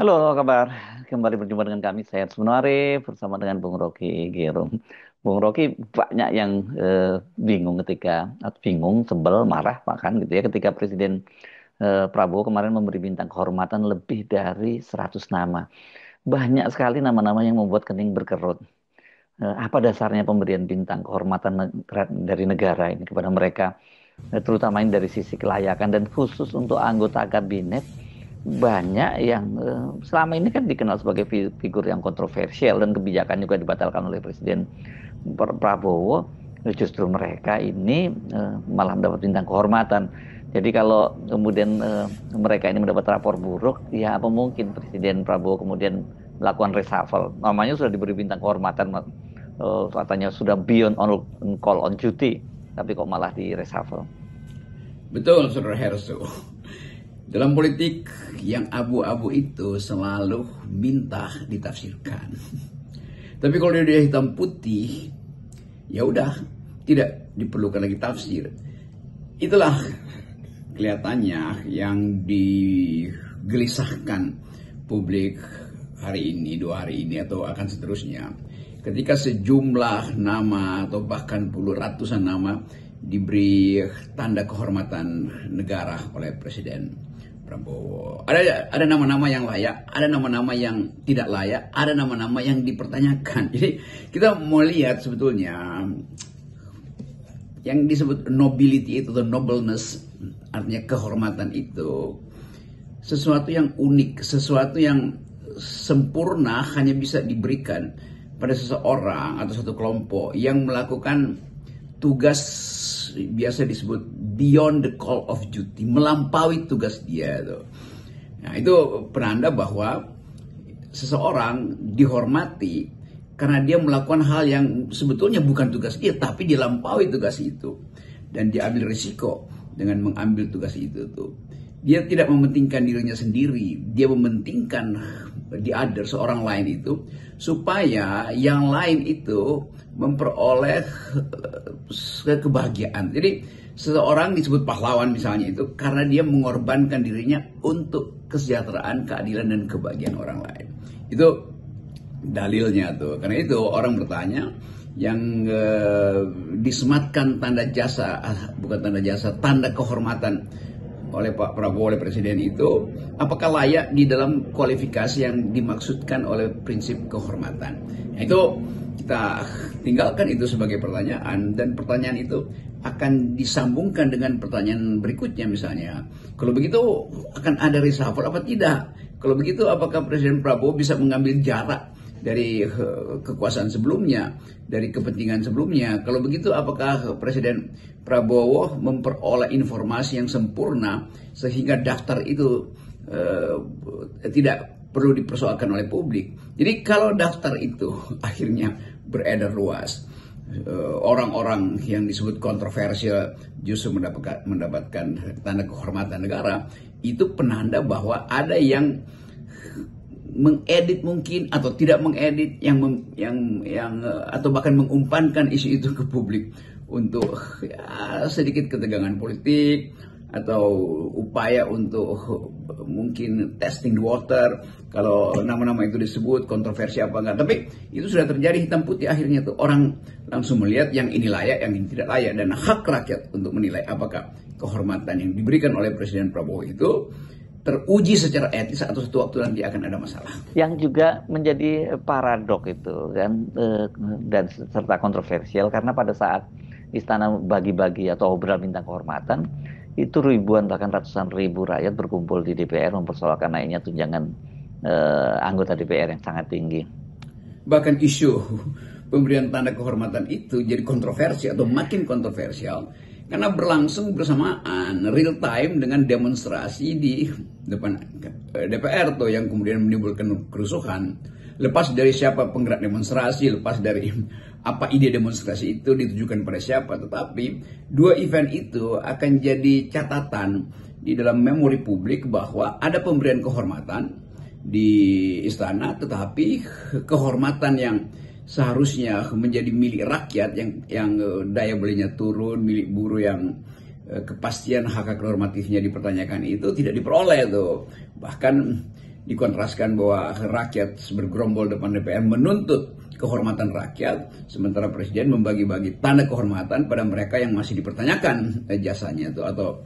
Halo, apa kabar? Kembali berjumpa dengan kami, saya Sunare, bersama dengan Bung Rocky Gerung. Bung Rocky banyak yang bingung bingung, sebel, marah bahkan gitu ya, ketika Presiden Prabowo kemarin memberi bintang kehormatan lebih dari 100 nama. Banyak sekali nama-nama yang membuat kening berkerut. Apa dasarnya pemberian bintang kehormatan dari negara ini kepada mereka, terutama ini dari sisi kelayakan dan khusus untuk anggota kabinet banyak yang selama ini kan dikenal sebagai figur yang kontroversial dan kebijakan juga dibatalkan oleh Presiden Prabowo. Justru mereka ini malah mendapat bintang kehormatan. Jadi kalau kemudian mereka ini mendapat rapor buruk, ya apa mungkin Presiden Prabowo kemudian melakukan reshuffle? Namanya sudah diberi bintang kehormatan, katanya sudah beyond on call on duty, tapi kok malah di reshuffle? Betul, Saudara Herso. Dalam politik yang abu-abu itu selalu minta ditafsirkan. Tapi kalau dia hitam putih, ya udah, tidak diperlukan lagi tafsir. Itulah kelihatannya yang digelisahkan publik hari ini, 2 hari ini, atau akan seterusnya. Ketika sejumlah nama atau bahkan puluh ratusan nama diberi tanda kehormatan negara oleh Presiden Prabowo. Ada nama-nama yang layak, ada nama-nama yang tidak layak, ada nama-nama yang dipertanyakan. Jadi kita mau lihat sebetulnya yang disebut nobility itu, the nobleness, artinya kehormatan itu sesuatu yang unik, sesuatu yang sempurna hanya bisa diberikan pada seseorang atau satu kelompok yang melakukan tugas biasa disebut beyond the call of duty, melampaui tugas dia tuh. Nah, itu penanda bahwa seseorang dihormati karena dia melakukan hal yang sebetulnya bukan tugas dia, tapi dia lampaui tugas itu dan dia ambil risiko dengan mengambil tugas itu tuh. Dia tidak mementingkan dirinya sendiri, dia mementingkan the other, seorang lain itu, supaya yang lain itu memperoleh kebahagiaan. Jadi seseorang disebut pahlawan misalnya itu karena dia mengorbankan dirinya untuk kesejahteraan, keadilan, dan kebahagiaan orang lain. Itu dalilnya tuh. Karena itu orang bertanya, yang disematkan tanda jasa, bukan tanda jasa, tanda kehormatan oleh Pak Prabowo, oleh Presiden itu, apakah layak di dalam kualifikasi yang dimaksudkan oleh prinsip kehormatan? Nah, itu kita tinggalkan itu sebagai pertanyaan, dan pertanyaan itu akan disambungkan dengan pertanyaan berikutnya, misalnya, kalau begitu akan ada reshuffle apa tidak? Kalau begitu apakah Presiden Prabowo bisa mengambil jarak dari kekuasaan sebelumnya, dari kepentingan sebelumnya? Kalau begitu apakah Presiden Prabowo memperoleh informasi yang sempurna sehingga daftar itu tidak perlu dipersoalkan oleh publik? Jadi kalau daftar itu akhirnya beredar luas, orang-orang yang disebut kontroversial justru mendapatkan tanda kehormatan negara, itu penanda bahwa ada yang mengedit mungkin atau tidak mengedit, atau bahkan mengumpankan isu itu ke publik untuk ya, sedikit ketegangan politik atau upaya untuk mungkin testing the water, kalau nama-nama itu disebut kontroversi apa enggak. Tapi itu sudah terjadi hitam putih, akhirnya tuh orang langsung melihat yang ini layak, yang ini tidak layak, dan hak rakyat untuk menilai apakah kehormatan yang diberikan oleh Presiden Prabowo itu teruji secara etis atau suatu waktu nanti akan ada masalah. Yang juga menjadi paradok itu kan, dan serta kontroversial karena pada saat istana bagi-bagi atau obral bintang kehormatan itu ribuan bahkan ratusan ribu rakyat berkumpul di DPR mempersoalkan naiknya tunjangan anggota DPR yang sangat tinggi. Bahkan isu pemberian tanda kehormatan itu jadi kontroversi atau makin kontroversial karena berlangsung bersamaan real time dengan demonstrasi di depan DPR tuh, yang kemudian menimbulkan kerusuhan. Lepas dari siapa penggerak demonstrasi, lepas dari apa ide demonstrasi itu ditujukan pada siapa, tetapi dua event itu akan jadi catatan di dalam memori publik bahwa ada pemberian kehormatan di istana, tetapi kehormatan yang seharusnya menjadi milik rakyat, yang daya belinya turun, milik buruh yang kepastian hak hak normatifnya dipertanyakan, itu tidak diperoleh tuh. Bahkan dikontraskan bahwa rakyat bergerombol depan DPR menuntut kehormatan rakyat, sementara presiden membagi-bagi tanda kehormatan pada mereka yang masih dipertanyakan jasanya itu atau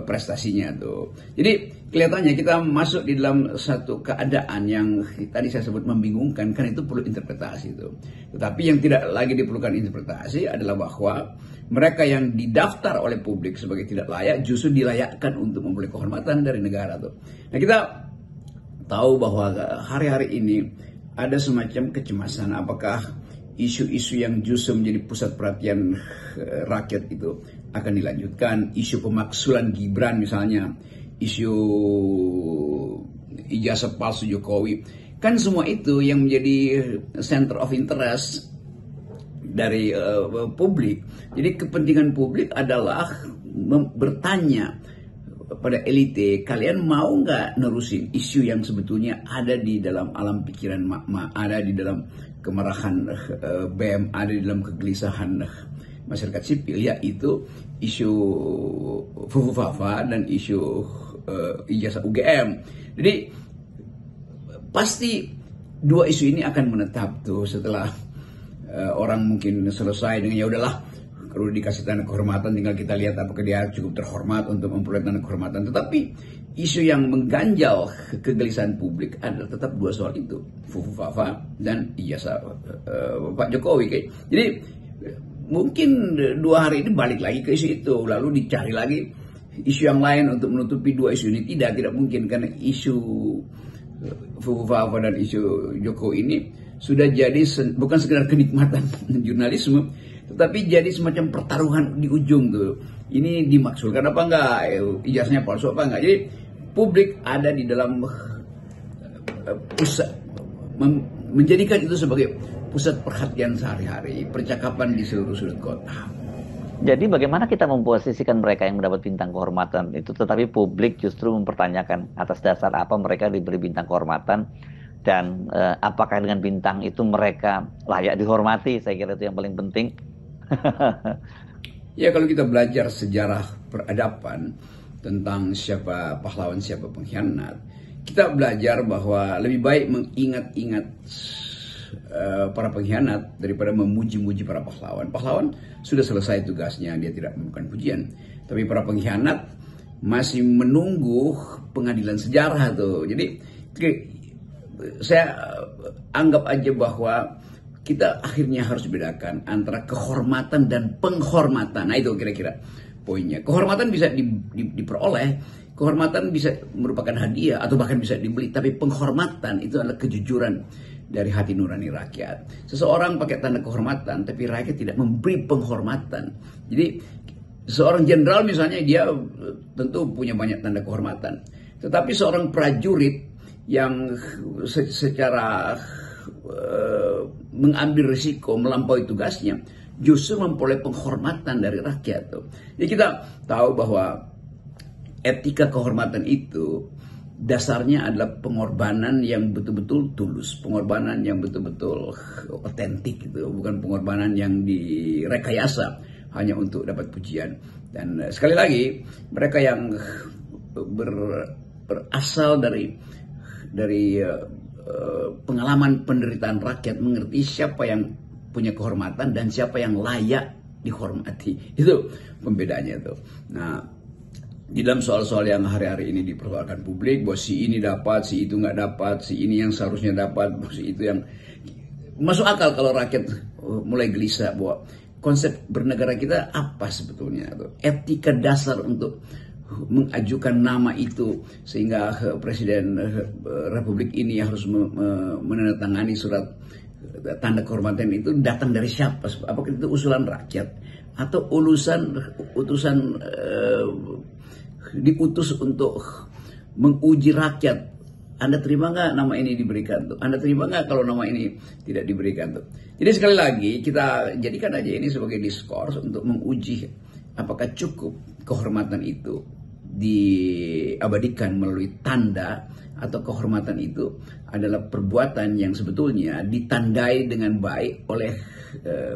prestasinya tuh. Jadi kelihatannya kita masuk di dalam satu keadaan yang tadi saya sebut membingungkan, kan itu perlu interpretasi itu. Tetapi yang tidak lagi diperlukan interpretasi adalah bahwa mereka yang didaftar oleh publik sebagai tidak layak justru dilayakkan untuk memperoleh kehormatan dari negara tuh. Nah, kita tahu bahwa hari-hari ini ada semacam kecemasan apakah isu-isu yang justru menjadi pusat perhatian rakyat itu akan dilanjutkan. Isu pemaksulan Gibran misalnya, isu ijazah palsu Jokowi, kan semua itu yang menjadi center of interest dari publik. Jadi kepentingan publik adalah bertanya pada elite, kalian mau nggak nerusin isu yang sebetulnya ada di dalam alam pikiran mak-mak, ada di dalam kemarahan BEM, ada di dalam kegelisahan masyarakat sipil, yaitu isu Fufufafa dan isu ijazah UGM. Jadi pasti dua isu ini akan menetap tuh setelah orang mungkin selesai dengan ya udahlah, kalau dikasih tanda kehormatan tinggal kita lihat apakah dia cukup terhormat untuk memperoleh tanda kehormatan. Tetapi isu yang mengganjal kegelisahan publik adalah tetap dua soal itu, Fufufafa dan ijazah Pak Jokowi. Jadi mungkin 2 hari ini balik lagi ke isu itu, lalu dicari lagi isu yang lain untuk menutupi dua isu ini. Tidak mungkin, karena isu Fufufafa dan isu Jokowi ini sudah jadi bukan sekedar kenikmatan jurnalisme, tetapi jadi semacam pertaruhan di ujung tuh. Ini dimaksudkan apa enggak, ijazahnya palsu apa enggak. Jadi publik ada di dalam pusat, menjadikan itu sebagai pusat perhatian sehari-hari, percakapan di seluruh sudut kota. Jadi bagaimana kita memposisikan mereka yang mendapat bintang kehormatan itu, tetapi publik justru mempertanyakan atas dasar apa mereka diberi bintang kehormatan, dan apakah dengan bintang itu mereka layak dihormati. Saya kira itu yang paling penting. Ya, kalau kita belajar sejarah peradaban tentang siapa pahlawan, siapa pengkhianat, kita belajar bahwa lebih baik mengingat-ingat para pengkhianat daripada memuji-muji para pahlawan. Pahlawan sudah selesai tugasnya, dia tidak memerlukan pujian. Tapi para pengkhianat masih menunggu pengadilan sejarah tuh. Jadi saya anggap aja bahwa kita akhirnya harus bedakan antara kehormatan dan penghormatan. Nah, itu kira-kira poinnya. Kehormatan bisa diperoleh, kehormatan bisa merupakan hadiah atau bahkan bisa dibeli, tapi penghormatan itu adalah kejujuran dari hati nurani rakyat. Seseorang pakai tanda kehormatan, tapi rakyat tidak memberi penghormatan. Jadi seorang jenderal misalnya, dia tentu punya banyak tanda kehormatan, tetapi seorang prajurit yang secara mengambil risiko melampaui tugasnya justru memperoleh penghormatan dari rakyat tuh. Jadi kita tahu bahwa etika kehormatan itu dasarnya adalah pengorbanan yang betul-betul tulus, pengorbanan yang betul-betul otentik gitu, bukan pengorbanan yang direkayasa hanya untuk dapat pujian. Dan sekali lagi, mereka yang berasal dari pengalaman penderitaan rakyat mengerti siapa yang punya kehormatan dan siapa yang layak dihormati. Itu pembedanya itu. Nah, di dalam soal-soal yang hari-hari ini dipersoalkan publik, bahwa si ini dapat, si itu nggak dapat, si ini yang seharusnya dapat, si itu yang masuk akal kalau rakyat mulai gelisah bahwa konsep bernegara kita apa sebetulnya, etika dasar untuk mengajukan nama itu, sehingga Presiden Republik ini harus menandatangani surat tanda kehormatan itu datang dari siapa? Apakah itu usulan rakyat atau utusan diutus untuk menguji rakyat? Anda terima nggak nama ini diberikan tuh? Anda terima nggak kalau nama ini tidak diberikan tuh? Jadi sekali lagi kita jadikan aja ini sebagai diskurs untuk menguji apakah cukup kehormatan itu diabadikan melalui tanda, atau kehormatan itu adalah perbuatan yang sebetulnya ditandai dengan baik oleh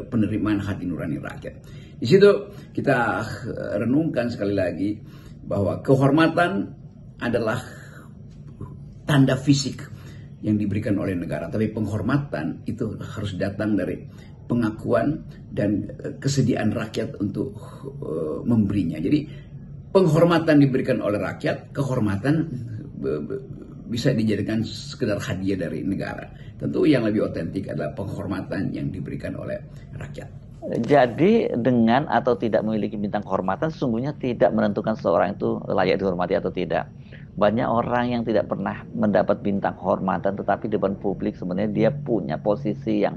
penerimaan hati nurani rakyat. Di situ kita renungkan sekali lagi bahwa kehormatan adalah tanda fisik yang diberikan oleh negara, tapi penghormatan itu harus datang dari pengakuan dan kesediaan rakyat untuk memberinya. Jadi penghormatan diberikan oleh rakyat, kehormatan bisa dijadikan sekedar hadiah dari negara. Tentu yang lebih otentik adalah penghormatan yang diberikan oleh rakyat. Jadi dengan atau tidak memiliki bintang kehormatan sesungguhnya tidak menentukan seseorang itu layak dihormati atau tidak. Banyak orang yang tidak pernah mendapat bintang kehormatan tetapi di depan publik sebenarnya dia punya posisi yang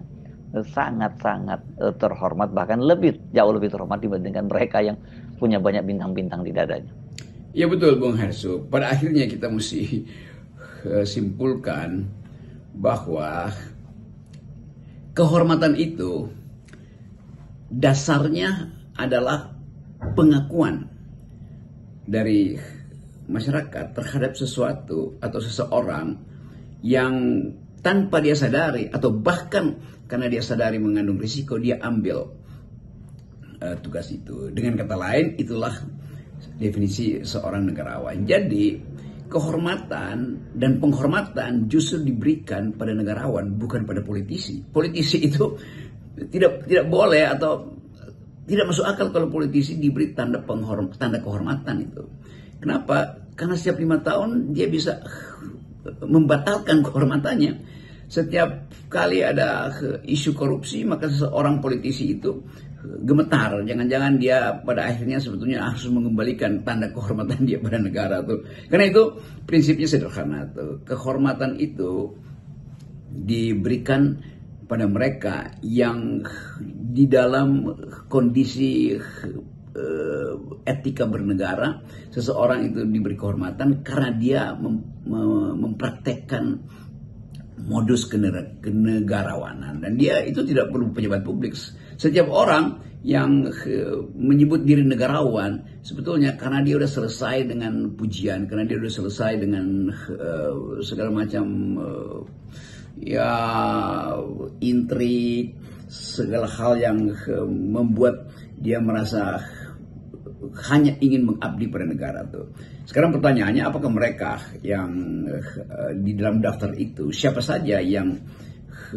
sangat-sangat terhormat, bahkan jauh lebih terhormat dibandingkan mereka yang punya banyak bintang-bintang di dadanya. Ya betul Bung Hersu. Pada akhirnya kita mesti simpulkan bahwa kehormatan itu dasarnya adalah pengakuan dari masyarakat terhadap sesuatu atau seseorang yang tanpa dia sadari atau bahkan karena dia sadari mengandung risiko, dia ambil tugas itu. Dengan kata lain, itulah definisi seorang negarawan. Jadi kehormatan dan penghormatan justru diberikan pada negarawan, bukan pada politisi. Politisi itu tidak boleh atau tidak masuk akal kalau politisi diberi tanda kehormatan itu. Kenapa? Karena setiap 5 tahun dia bisa membatalkan kehormatannya. Setiap kali ada isu korupsi, maka seorang politisi itu gemetar. Jangan-jangan dia pada akhirnya sebetulnya harus mengembalikan tanda kehormatan dia pada negara tuh. Karena itu prinsipnya sederhana tuh. Kehormatan itu diberikan pada mereka yang di dalam kondisi etika bernegara, seseorang itu diberi kehormatan karena dia mempraktekkan modus kenegarawanan, dan dia itu tidak perlu pejabat publik. Setiap orang yang menyebut diri negarawan sebetulnya karena dia sudah selesai dengan pujian, karena dia sudah selesai dengan segala macam intrik, segala hal yang membuat dia merasa hanya ingin mengabdi pada negara tuh. Sekarang pertanyaannya, apakah mereka yang di dalam daftar itu, siapa saja yang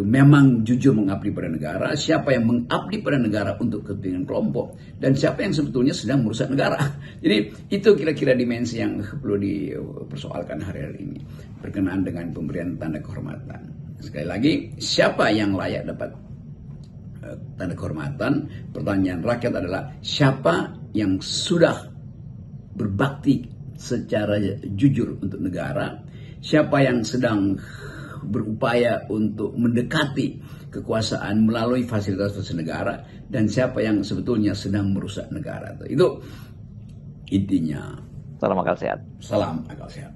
memang jujur mengabdi pada negara, siapa yang mengabdi pada negara untuk kepentingan kelompok, dan siapa yang sebetulnya sedang merusak negara. Jadi itu kira-kira dimensi yang perlu dipersoalkan hari-hari ini berkenaan dengan pemberian tanda kehormatan. Sekali lagi, siapa yang layak dapat tanda kehormatan? Pertanyaan rakyat adalah siapa yang sudah berbakti secara jujur untuk negara, siapa yang sedang berupaya untuk mendekati kekuasaan melalui fasilitas negara, dan siapa yang sebetulnya sedang merusak negara. Itu intinya. Salam akal sehat. Salam akal sehat.